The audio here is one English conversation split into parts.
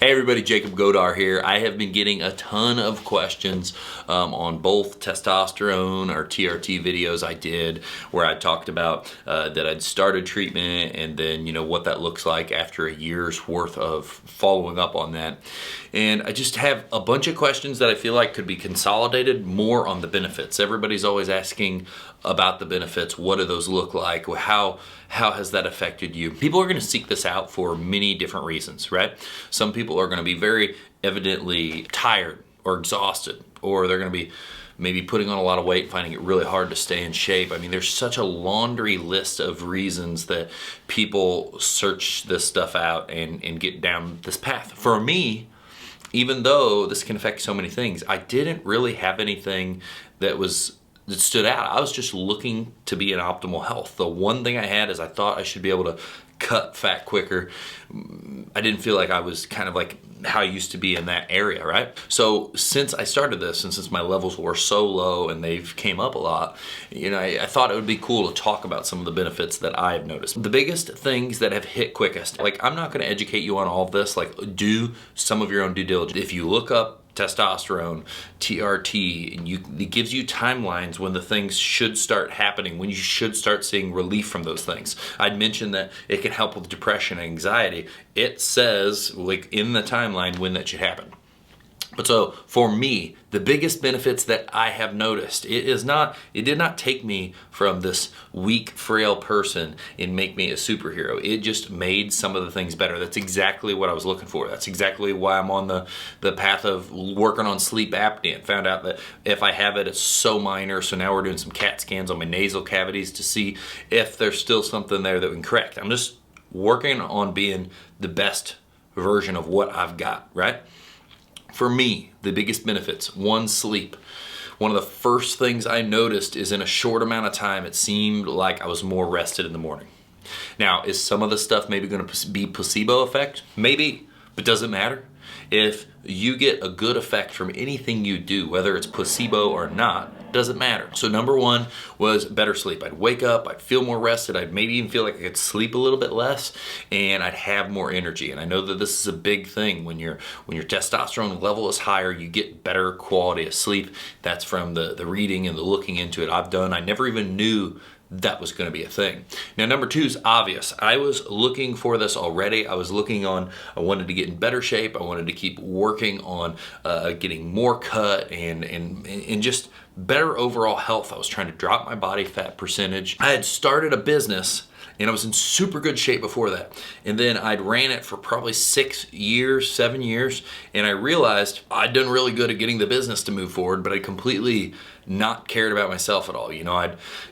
Hey everybody, Jacob Godar here. I have been getting a ton of questions on both testosterone or TRT videos I did where I talked about that I'd started treatment and then what that looks like after a year's worth of following up on that. And I just have a bunch of questions that I feel like could be consolidated more on the benefits. Everybody's always asking about the benefits. What do those look like? How has that affected you? People are going to seek this out for many different reasons, right? Some people are going to be very evidently tired or exhausted, or they're going to be maybe putting on a lot of weight, finding it really hard to stay in shape. I mean, there's such a laundry list of reasons that people search this stuff out and get down this path. For me, even though this can affect so many things, I didn't really have anything that stood out. I was just looking to be in optimal health. The one thing I had is I thought I should be able to cut fat quicker. I didn't feel like I was kind of like how I used to be in that area, right? So since I started this and since my levels were so low and they've came up a lot, I thought it would be cool to talk about some of the benefits that I've noticed. The biggest things that have hit quickest, like I'm not going to educate you on all of this, like do some of your own due diligence. If you look up testosterone, TRT, and it gives you timelines when the things should start happening, when you should start seeing relief from those things. I'd mentioned that it can help with depression and anxiety. It says, like in the timeline, when that should happen. But so for me, the biggest benefits that I have noticed, it did not take me from this weak, frail person and make me a superhero. It just made some of the things better. That's exactly what I was looking for. That's exactly why I'm on the path of working on sleep apnea. And found out that if I have it, it's so minor. So now we're doing some CAT scans on my nasal cavities to see if there's still something there that we can correct. I'm just working on being the best version of what I've got, right? For me, the biggest benefits, one, sleep. One of the first things I noticed is in a short amount of time, it seemed like I was more rested in the morning. Now, is some of the stuff maybe going to be placebo effect? Maybe, but does it matter? If you get a good effect from anything you do, whether it's placebo or not, doesn't matter. So number one was better sleep. I'd wake up, I'd feel more rested, I'd maybe even feel like I could sleep a little bit less, and I'd have more energy. And I know that this is a big thing. When your testosterone level is higher, you get better quality of sleep. That's from the reading and the looking into it I've done. I never even knew that was going to be a thing. Now, number two is obvious. I was looking for this already. I wanted to get in better shape. I wanted to keep working on getting more cut and just better overall health. I was trying to drop my body fat percentage. I had started a business and I was in super good shape before that. And then I'd ran it for probably 7 years. And I realized I'd done really good at getting the business to move forward, but I completely not cared about myself at all.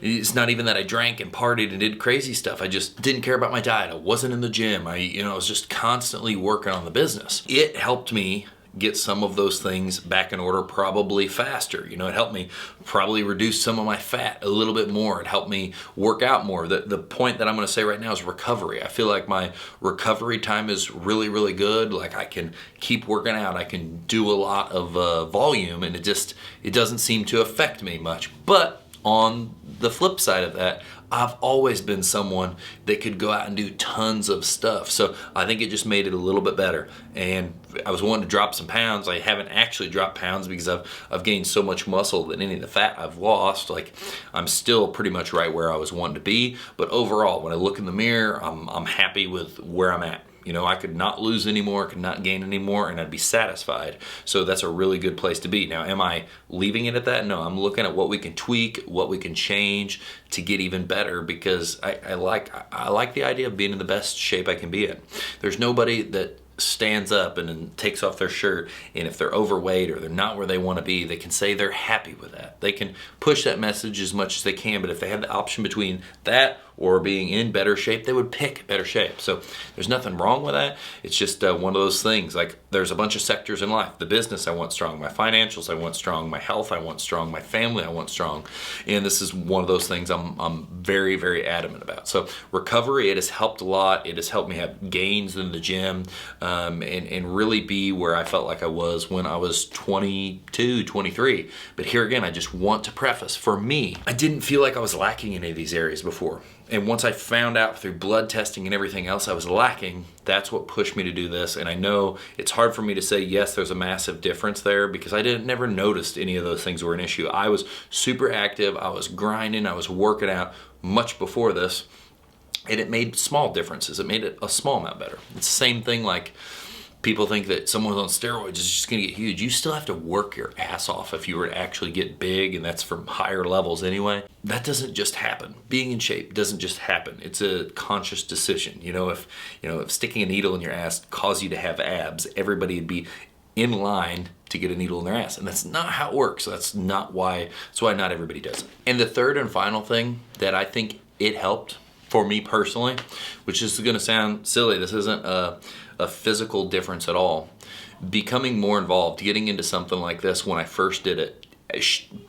It's not even that I drank and partied and did crazy stuff. I just didn't care about my diet. I wasn't in the gym. I was just constantly working on the business. It helped me get some of those things back in order probably faster. It helped me probably reduce some of my fat a little bit more. It helped me work out more. The point that I'm going to say right now is recovery. I feel like my recovery time is really, really good. Like I can keep working out. I can do a lot of volume and it doesn't seem to affect me much. But on the flip side of that, I've always been someone that could go out and do tons of stuff. So I think it just made it a little bit better. And I was wanting to drop some pounds. I haven't actually dropped pounds because I've gained so much muscle that any of the fat I've lost, like I'm still pretty much right where I was wanting to be. But overall, when I look in the mirror, I'm happy with where I'm at. I could not lose anymore, could not gain anymore, and I'd be satisfied. So that's a really good place to be. Now, am I leaving it at that? No, I'm looking at what we can tweak, what we can change to get even better, because I like the idea of being in the best shape I can be in. There's nobody that stands up and then takes off their shirt, and if they're overweight or they're not where they want to be, they can say they're happy with that. They can push that message as much as they can, but if they have the option between that or being in better shape, they would pick better shape. So there's nothing wrong with that. It's just one of those things. Like there's a bunch of sectors in life. The business I want strong, my financials I want strong, my health I want strong, my family I want strong. And this is one of those things I'm very, very adamant about. So recovery, it has helped a lot. It has helped me have gains in the gym and really be where I felt like I was when I was 22, 23. But here again, I just want to preface, for me, I didn't feel like I was lacking in any of these areas before. And once I found out through blood testing and everything else I was lacking, that's what pushed me to do this. And I know it's hard for me to say, yes, there's a massive difference there, because I never noticed any of those things were an issue. I was super active, I was grinding, I was working out much before this, and it made small differences. It made it a small amount better. It's the same thing like people think that someone on steroids is just gonna get huge. You still have to work your ass off if you were to actually get big, and that's from higher levels anyway. That doesn't just happen. Being in shape doesn't just happen. It's a conscious decision. if sticking a needle in your ass caused you to have abs, everybody would be in line to get a needle in their ass. And that's not how it works. That's why not everybody does it. And the third and final thing that I think it helped for me personally, which is gonna sound silly, this isn't a physical difference at all. Becoming more involved, getting into something like this, when I first did it,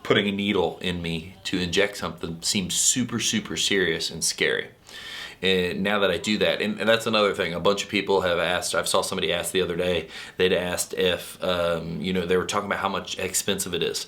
putting a needle in me to inject something seemed super, super serious and scary. And now that I do that, and that's another thing, a bunch of people have asked, I saw somebody ask the other day, they'd asked if, they were talking about how much expensive it is.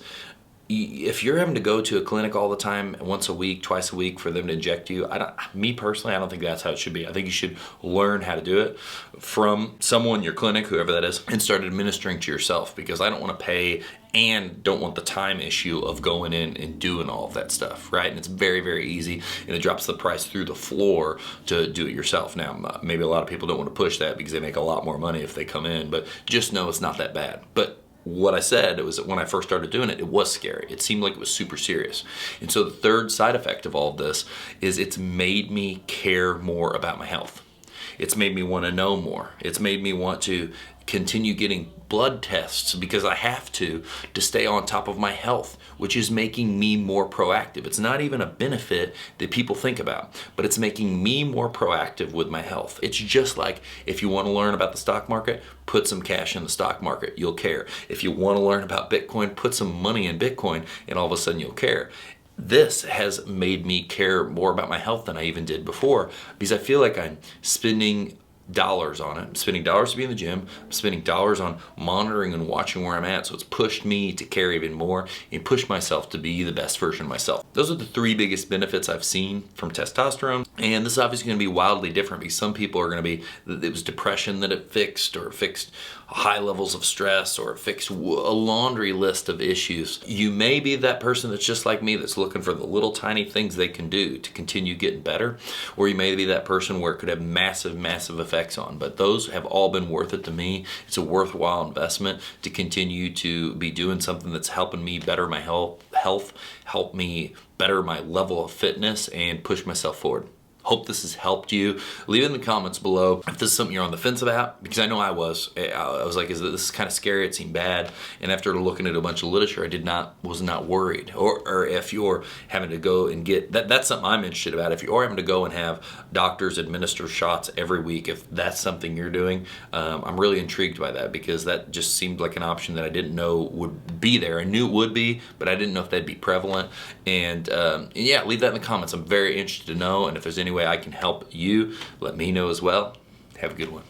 If you're having to go to a clinic all the time, once a week, twice a week, for them to inject you, me personally, I don't think that's how it should be. I think you should learn how to do it from someone in your clinic, whoever that is, and start administering to yourself, because I don't want to pay and don't want the time issue of going in and doing all of that stuff, right? And it's very, very easy, and it drops the price through the floor to do it yourself. Now, maybe a lot of people don't want to push that because they make a lot more money if they come in, but just know it's not that bad. But what I said, it was that when I first started doing it, it was scary. It seemed like it was super serious. And so the third side effect of all of this is it's made me care more about my health. It's made me want to know more. It's made me want to continue getting blood tests, because I have to stay on top of my health, which is making me more proactive. It's not even a benefit that people think about, but it's making me more proactive with my health. It's just like if you want to learn about the stock market, put some cash in the stock market, you'll care. If you want to learn about Bitcoin, put some money in Bitcoin, and all of a sudden you'll care. This has made me care more about my health than I even did before, because I feel like I'm spending dollars on it. I'm spending dollars to be in the gym. I'm spending dollars on monitoring and watching where I'm at. So it's pushed me to care even more and push myself to be the best version of myself. Those are the three biggest benefits I've seen from testosterone. And this is obviously going to be wildly different, because some people are going to be, it was depression that it fixed, or it fixed high levels of stress, or it fixed a laundry list of issues. You may be that person that's just like me, that's looking for the little tiny things they can do to continue getting better. Or you may be that person where it could have massive, massive effects on. But those have all been worth it to me. It's a worthwhile investment to continue to be doing something that's helping me better my health, help me better my level of fitness, and push myself forward. Hope this has helped you. Leave it in the comments below if this is something you're on the fence about, because I know I was. I was like, this is kind of scary, it seemed bad. And after looking at a bunch of literature, was not worried. Or if you're having to go and get, that's something I'm interested about. If you're having to go and have doctors administer shots every week, if that's something you're doing, I'm really intrigued by that, because that just seemed like an option that I didn't know would be there. I knew it would be, but I didn't know if that'd be prevalent. And yeah, leave that in the comments. I'm very interested to know. And if there's any way I can help you, let me know as well. Have a good one.